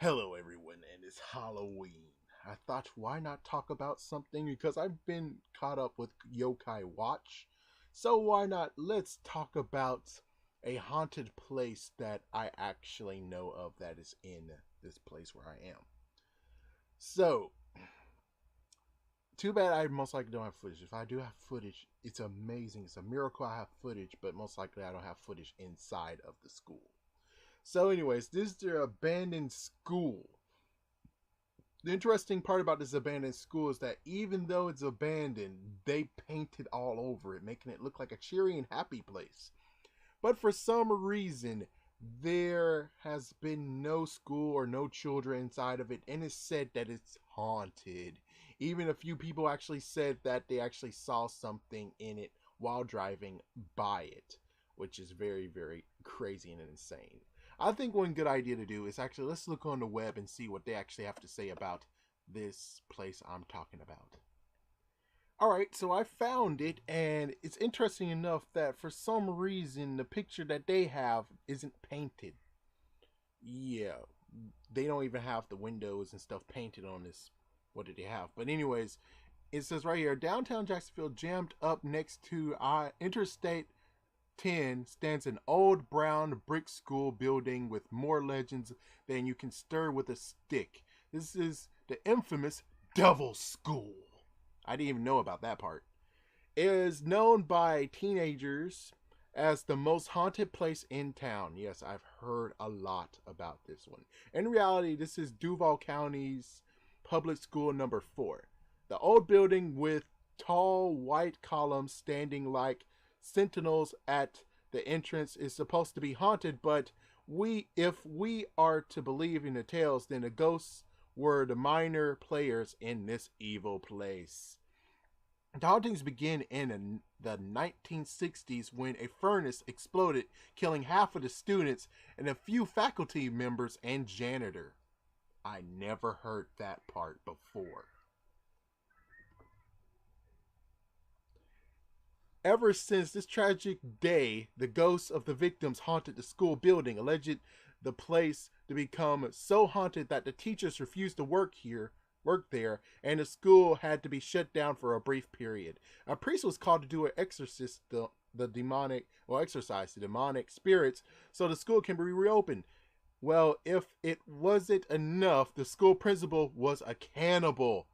Hello, everyone, and it's Halloween. I thought, why not talk about something? Because I've been caught up with Yokai Watch. So, why not? Let's talk about a haunted place that I actually know of that is in this place where I am. So, too bad I most likely don't have footage. If I do have footage, it's amazing. It's a miracle I have footage, but most likely I don't have footage inside of the school. So, anyways, this is their abandoned school. The interesting part about this abandoned school is that even though it's abandoned, they painted all over it, making it look like a cheery and happy place. But for some reason, there has been no school or no children inside of it, and it's said that it's haunted. Even a few people actually said that they actually saw something in it while driving by it, which is very, very crazy and insane. I think one good idea to do is actually let's look on the web and see what they actually have to say about this place I'm talking about. Alright, so I found it, and it's interesting enough that for some reason the picture that they have isn't painted. Yeah, they don't even have the windows and stuff painted on this. What did they have? But anyways, it says right here, downtown Jacksonville jammed up next to Interstate 10 stands an old brown brick school building with more legends than you can stir with a stick. This is the infamous Devil School. I didn't even know about that part. It is known by teenagers as the most haunted place in town. Yes, I've heard a lot about this one. In reality, this is Duval County's public school number 4. The old building with tall white columns standing like sentinels at the entrance is supposed to be haunted, but if we are to believe in the tales, then the ghosts were the minor players in this evil place. The hauntings begin in the 1960s when a furnace exploded, killing half of the students and a few faculty members and janitor. I never heard that part before. Ever since this tragic day, the ghosts of the victims haunted the school building, alleged the place to become so haunted that the teachers refused to work there, and the school had to be shut down for a brief period. A priest was called to do an exorcist the demonic or exorcise the demonic spirits so the school can be reopened. Well, if it wasn't enough, the school principal was a cannibal.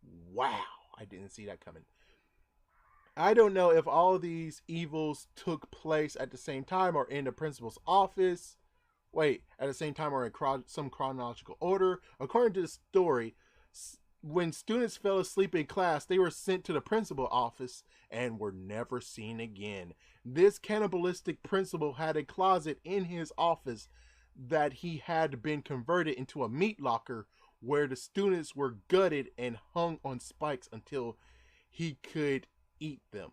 Wow, I didn't see that coming. I don't know if all of these evils took place at the same time or in the principal's office. Wait, at the same time or in some chronological order. According to the story, when students fell asleep in class, they were sent to the principal office and were never seen again. This cannibalistic principal had a closet in his office that he had been converted into a meat locker where the students were gutted and hung on spikes until he could eat them.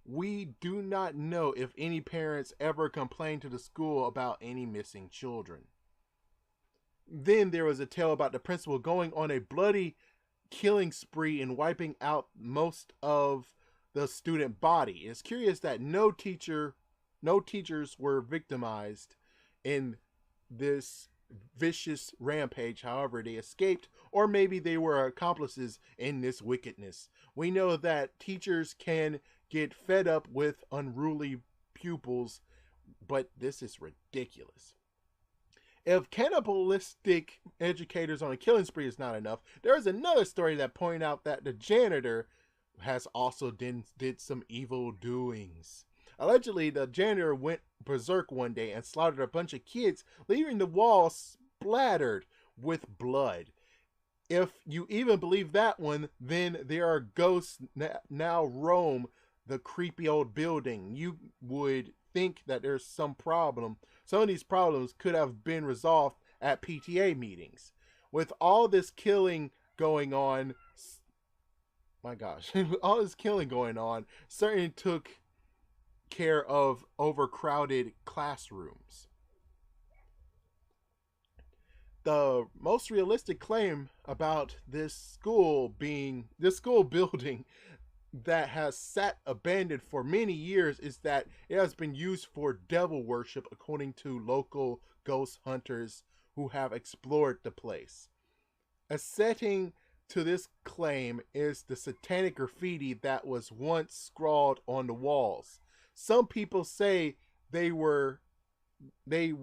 We do not know if any parents ever complained to the school about any missing children. Then there was a tale about the principal going on a bloody killing spree and wiping out most of the student body. It's curious that no teachers were victimized in this vicious rampage. However, they escaped, or maybe they were accomplices in this wickedness. We know that teachers can get fed up with unruly pupils, but this is ridiculous. If cannibalistic educators on a killing spree is not enough, there is another story that pointed out that the janitor has also did some evil doings. Allegedly, the janitor went berserk one day and slaughtered a bunch of kids, leaving the walls splattered with blood. If you even believe that one, then there are ghosts now roam the creepy old building. You would think that there's some problem. Some of these problems could have been resolved at PTA meetings. With all this killing going on, my gosh, all this killing going on, certainly took care of overcrowded classrooms. The most realistic claim about this school building that has sat abandoned for many years is that it has been used for devil worship, according to local ghost hunters who have explored the place. A setting to this claim is the satanic graffiti that was once scrawled on the walls. Some people say they were they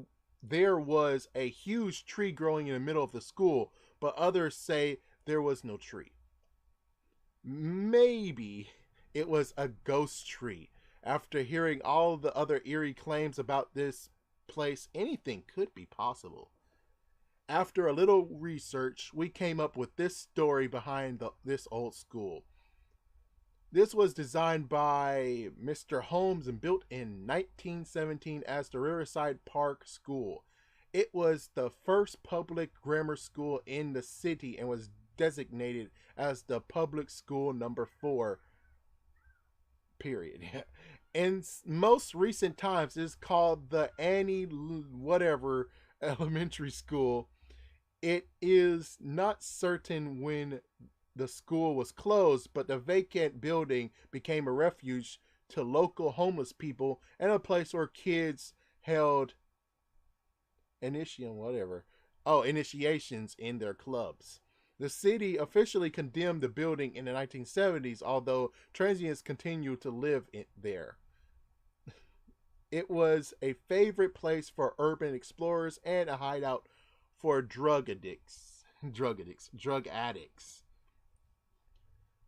there was a huge tree growing in the middle of the school, but others say there was no tree. Maybe it was a ghost tree. After hearing all the other eerie claims about this place, anything could be possible. After a little research, we came up with this story behind this old school. This was designed by Mr. Holmes and built in 1917 as the Riverside Park School. It was the first public grammar school in the city and was designated as the public school number 4, period. In most recent times, it's called the Annie whatever elementary school. It is not certain when the school was closed, but the vacant building became a refuge to local homeless people and a place where kids held initiations in their clubs. The city officially condemned the building in the 1970s, although transients continued to live there. It was a favorite place for urban explorers and a hideout for drug addicts.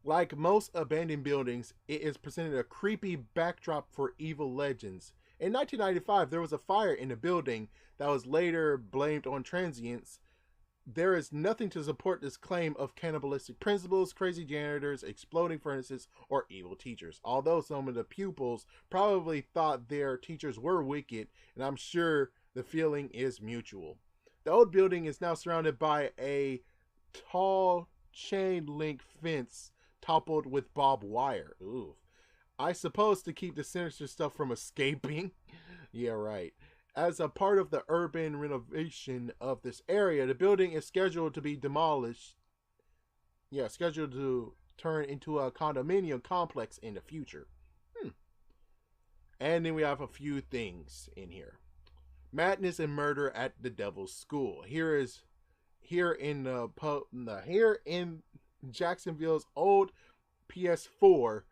Like most abandoned buildings, it is presented a creepy backdrop for evil legends. In 1995, there was a fire in the building that was later blamed on transients. There is nothing to support this claim of cannibalistic principals, crazy janitors, exploding furnaces, or evil teachers. Although some of the pupils probably thought their teachers were wicked, and I'm sure the feeling is mutual. The old building is now surrounded by a tall chain link fence toppled with barbed wire. Ooh. I suppose to keep the sinister stuff from escaping. Yeah, right. As a part of the urban renovation of this area, the building is scheduled to be demolished. Yeah, scheduled to turn into a condominium complex in the future. And then we have a few things in here. Madness and murder at the Devil's School. Here in Jacksonville's old PS4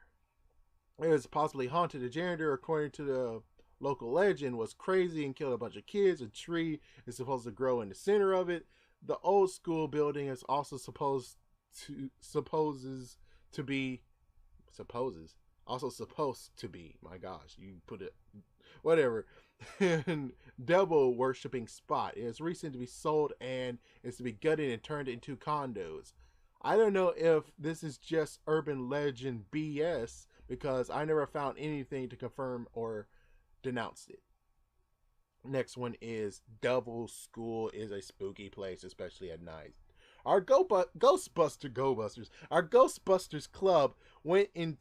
is possibly haunted. The janitor, according to the local legend, was crazy and killed a bunch of kids. A tree is supposed to grow in the center of it. The old school building is also supposes to be. My gosh, you put it. Whatever. Devil worshipping spot. It is recent to be sold and is to be gutted and turned into condos. I don't know if this is just urban legend BS because I never found anything to confirm or denounce it. Next one is Devil's School is a spooky place, especially at night. Our Ghostbusters Club went in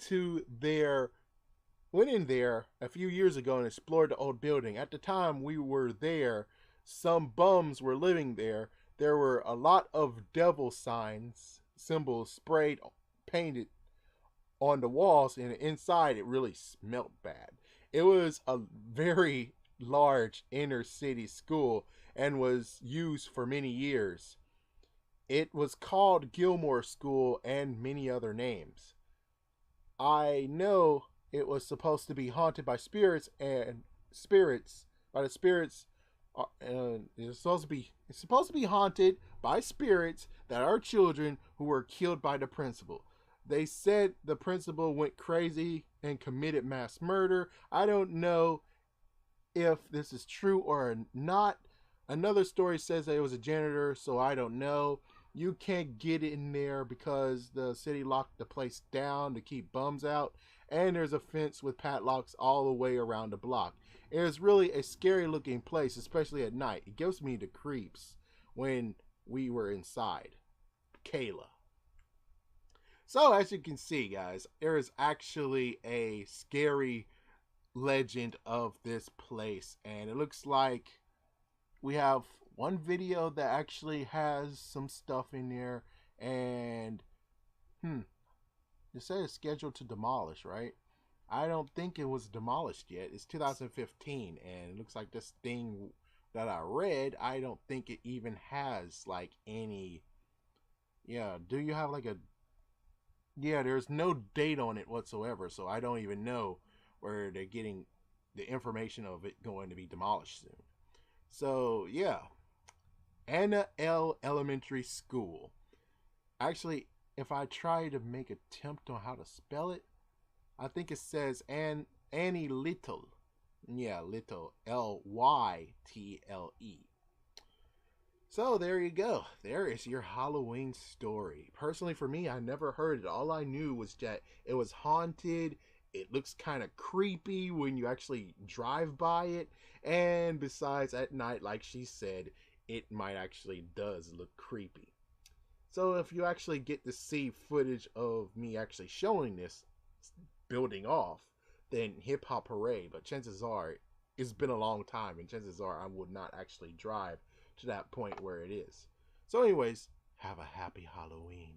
there a few years ago and explored the old building. At the time we were there, some bums were living there. There were a lot of devil symbols painted on the walls, and inside it really smelled bad. It was a very large inner city school and was used for many years. It was called Gilmore School and many other names. I know it was supposed to be haunted by spirits and spirits by the spirits. It's supposed to be haunted by spirits that are children who were killed by the principal. They said the principal went crazy and committed mass murder. I don't know if this is true or not. Another story says that it was a janitor, so I don't know. You can't get in there because the city locked the place down to keep bums out, and there's a fence with padlocks all the way around the block. It is really a scary looking place, especially at night. It gives me the creeps when we were inside. Kayla. So as you can see, guys, there is actually a scary legend of this place, and it looks like we have one video that actually has some stuff in there, and it says it's scheduled to demolish, right? I don't think it was demolished yet. It's 2015, and it looks like this thing that I read, I don't think it even has like any. Yeah, do you have like a. Yeah, there's no date on it whatsoever, so I don't even know where they're getting the information of it going to be demolished soon. So, yeah, Anna L. Elementary School. Actually, if I try to make an attempt on how to spell it, I think it says Annie Lytle. Yeah, Little, Lytle. So there you go. There is your Halloween story. Personally, for me, I never heard it. All I knew was that it was haunted. It looks kind of creepy when you actually drive by it. And besides, at night, like she said, it might actually does look creepy. So if you actually get to see footage of me actually showing this building off, then hip hop hooray. But chances are it's been a long time, and chances are I would not actually drive to that point where it is. So, anyways, have a happy Halloween.